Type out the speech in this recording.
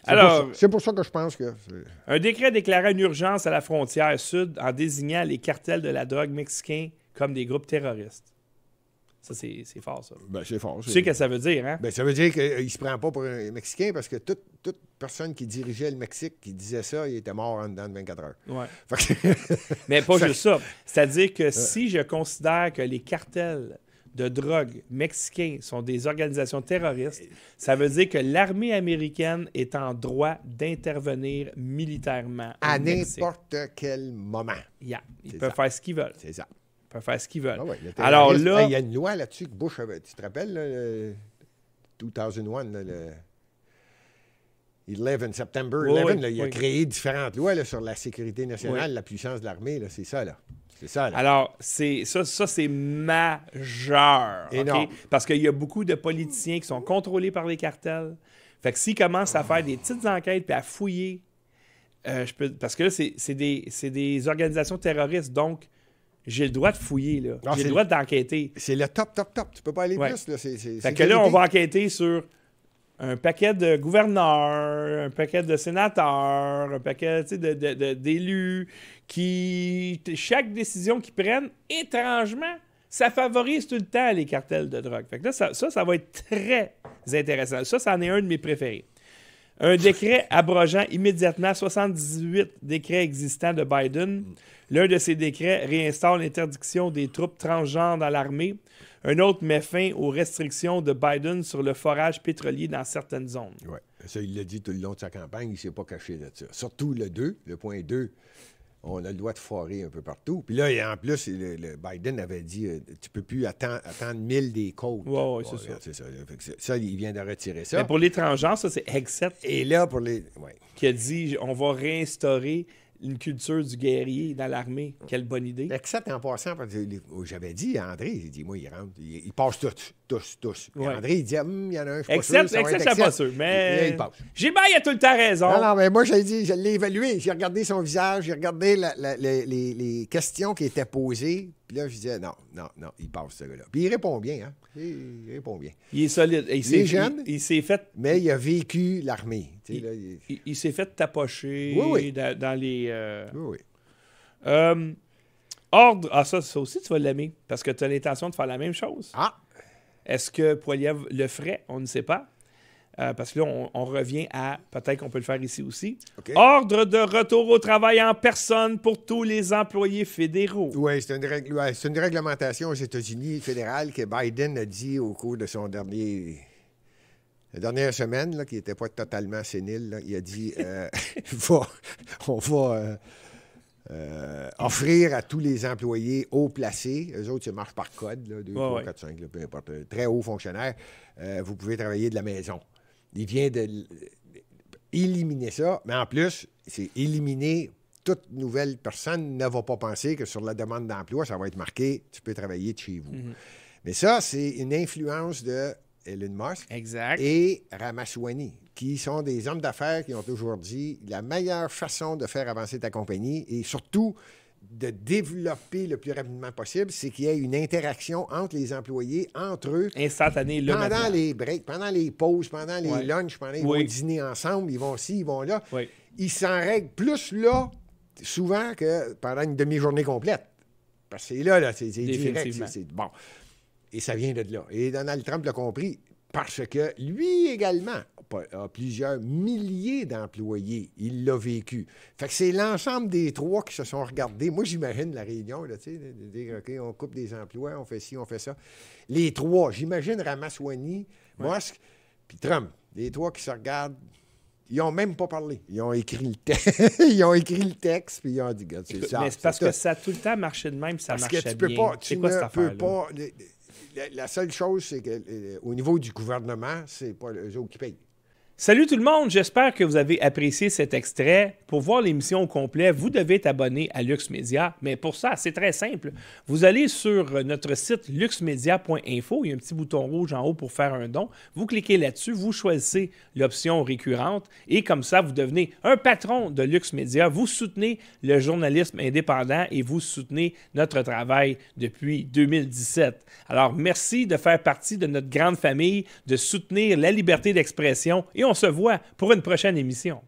Alors, c'est pour ça que je pense que... Un décret déclara une urgence à la frontière sud en désignant les cartels de la drogue mexicains comme des groupes terroristes. Ça, c'est fort, ça. Ben, c'est fort. Tu sais ce que ça veut dire, hein? Ben, ça veut dire qu'il ne se prend pas pour un Mexicain parce que toute personne qui dirigeait le Mexique, qui disait ça, il était mort en dedans de 24 heures. Ouais. Fait que... Mais pas juste ça. C'est-à-dire que si je considère que les cartels de drogue mexicains sont des organisations terroristes, ça veut dire que l'armée américaine est en droit d'intervenir militairement à au Mexique. n'importe quel moment. Yeah. Ils C'est peuvent ça. faire ce qu'ils veulent. C'est ça. Ils peuvent faire ce qu'ils veulent. Ah ouais, le Alors terrorisme, là... il y a une loi là-dessus que Bush avait... Tu te rappelles, là, le 2001, là, le 11 September 11, Oui, là, il a oui. créé différentes lois là, sur la sécurité nationale, Oui. la puissance de l'armée. Là, c'est ça, là. C'est ça, là. Alors, ça c'est majeur. Énorme. OK? Parce qu'il y a beaucoup de politiciens qui sont contrôlés par les cartels. Fait que s'ils commencent à faire des petites enquêtes puis à fouiller, parce que là, c'est des organisations terroristes, donc j'ai le droit de fouiller, là. Non, J'ai le droit d'enquêter. C'est le top. Tu peux pas aller Ouais. plus. Là. Fait que là, on va enquêter sur un paquet de gouverneurs, un paquet de sénateurs, un paquet tu sais, d'élus qui, chaque décision qu'ils prennent, étrangement, ça favorise tout le temps les cartels de drogue. Fait que là, ça va être très intéressant. Ça en est un de mes préférés. Un décret abrogeant immédiatement 78 décrets existants de Biden. L'un de ces décrets réinstaure l'interdiction des troupes transgenres dans l'armée. Un autre met fin aux restrictions de Biden sur le forage pétrolier dans certaines zones. Oui, ça, il l'a dit tout le long de sa campagne, il ne s'est pas caché de ça. Surtout le point 2, on a le droit de foirer un peu partout. Puis là, en plus, le Biden avait dit tu peux plus attendre 1000 des côtes. Oui, c'est ça. C'est ça. Fait que ça, il vient de retirer ça. Mais pour les transgenres, ça, c'est Hegseth Et là, pour les... Ouais. qui a dit on va réinstaurer une culture du guerrier dans l'armée. Quelle bonne idée. Except en passant, parce que j'avais dit à André, il dit, moi, il rentre, il passe tous. Puis Ouais. André, il dit, il y en a un, je suis pas sûr. Except, je suis pas sûr, Et mais là, il passe. Gilbert, il a tout le temps raison. Non, mais moi, je l'ai évalué. J'ai regardé son visage, j'ai regardé les questions qui étaient posées. Puis là, je disais, non, il passe, ce gars-là. Puis il répond bien, hein. Il répond bien. Il est solide. Il est jeune. Il s'est fait... Mais il a vécu l'armée. Tu sais, là, Il s'est fait tapocher Oui. dans les... Oui. Ordre... Ah, ça aussi, tu vas l'aimer, parce que tu as l'intention de faire la même chose. Ah! Est-ce que Poilievre le ferait? On ne sait pas. Parce que là, on revient à... Peut-être qu'on peut le faire ici aussi. OK. Ordre de retour au travail en personne pour tous les employés fédéraux. Oui, c'est une réglementation aux États-Unis fédérale que Biden a dit au cours de son dernier... La dernière semaine, là, qui n'était pas totalement sénile, là, il a dit on va offrir à tous les employés haut placés, eux autres, ça marche par code, là, 2, 3, 4, 5, là, peu importe, très hauts fonctionnaires, vous pouvez travailler de la maison. Il vient d'éliminer ça, mais en plus, c'est éliminer toute nouvelle personne ne va pas penser que sur la demande d'emploi, ça va être marqué « tu peux travailler de chez vous Mais ça, c'est une influence de Elon Musk Exact. et Ramaswamy, qui sont des hommes d'affaires qui ont toujours dit la meilleure façon de faire avancer ta compagnie et surtout de développer le plus rapidement possible, c'est qu'il y ait une interaction entre les employés, entre eux, Instantané, là, pendant maintenant. les breaks, pendant les pauses, pendant les Ouais. lunchs, pendant ils Oui. vont dîner ensemble, ils vont ci, ils vont là. Oui. Ils s'en règlent plus là, souvent, que pendant une demi-journée complète. Parce que c'est là, c'est direct. Définitivement. C'est bon. Et ça vient de là. Et Donald Trump l'a compris parce que lui également a plusieurs milliers d'employés. Il l'a vécu. Fait que c'est l'ensemble des trois qui se sont regardés. Moi, j'imagine la réunion, là, tu sais, de dire, OK, on coupe des emplois, on fait ci, on fait ça. Les trois, j'imagine Ramaswamy, Musk, puis Trump. Les trois qui se regardent. Ils n'ont même pas parlé. Ils ont écrit le texte. Ils ont écrit le texte, puis ils ont dit, regarde, c'est ça. Mais c'est parce que ça a tout le temps marché de même, puis ça Parce marchait que tu peux bien. pas, C'est tu quoi cette ne peux affaire-là? pas. La seule chose, c'est que au niveau du gouvernement, c'est pas eux autres qui payent. Salut tout le monde, j'espère que vous avez apprécié cet extrait. Pour voir l'émission au complet, vous devez être abonné à Lux Media. Mais pour ça, c'est très simple. Vous allez sur notre site luxmedia.info. Il y a un petit bouton rouge en haut pour faire un don. Vous cliquez là-dessus, vous choisissez l'option récurrente et comme ça, vous devenez un patron de Lux Media. Vous soutenez le journalisme indépendant et vous soutenez notre travail depuis 2017. Alors, merci de faire partie de notre grande famille, de soutenir la liberté d'expression et et on se voit pour une prochaine émission.